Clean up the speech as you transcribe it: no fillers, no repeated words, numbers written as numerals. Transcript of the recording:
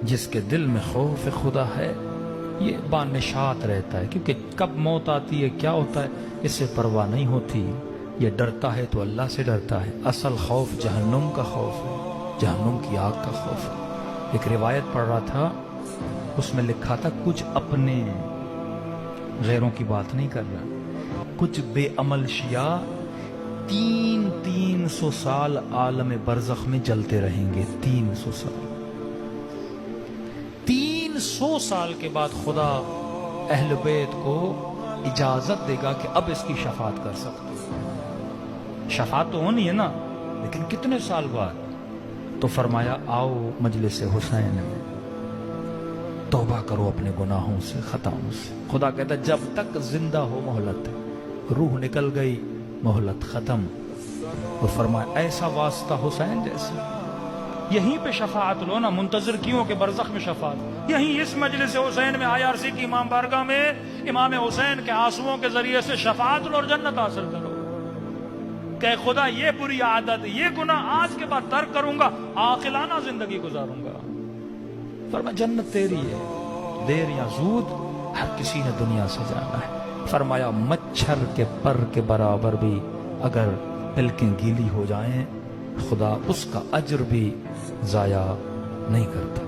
جس کے دل میں خوف خدا ہے یہ بانشات رہتا ہے، کیونکہ کب موت آتی ہے کیا ہوتا ہے اس سے پرواہ نہیں ہوتی. یہ ڈرتا ہے تو اللہ سے ڈرتا ہے. اصل خوف جہنم کا خوف ہے، جہنم کی آگ کا خوف ہے. ایک روایت پڑھ رہا تھا، اس میں لکھا تھا کچھ اپنے غیروں کی بات نہیں کر رہا، کچھ بے عمل شیعہ 300 سال عالم برزخ میں جلتے رہیں گے. 300 سال. 300 سال کے بعد خدا اہل بیت کو اجازت دے گا کہ اب اس کی شفاعت کر سکتے. شفاعت تو ہونی ہے نا، لیکن کتنے سال بعد؟ تو فرمایا آؤ مجلس حسین میں توبہ کرو اپنے گناہوں سے، خطاؤں سے. خدا کہتا جب تک زندہ ہو مہلت ہے، روح نکل گئی مہلت ختم. اور فرمایا ایسا واسطہ حسین جیسا، یہیں پہ شفاعت لو نا، منتظر کیوں کہ برزخ میں شفاعت؟ یہیں اس مجلس حسین میں IRC کی امام بارگاہ میں امام حسین کے آنسوؤں کے ذریعے سے شفاعت لو اور جنت حاصل کرو. کہ خدا یہ بری عادت، یہ گناہ آج کے بعد ترک کروں گا، عاقلانہ زندگی گزاروں گا. فرمایا جنت تیری ہے، دیر یا زود ہر کسی نے دنیا سے جانا ہے. فرمایا مچھر کے پر کے برابر بھی اگر پلکیں گیلی ہو جائیں خدا اس کا اجر بھی ضائع نہیں کرتا.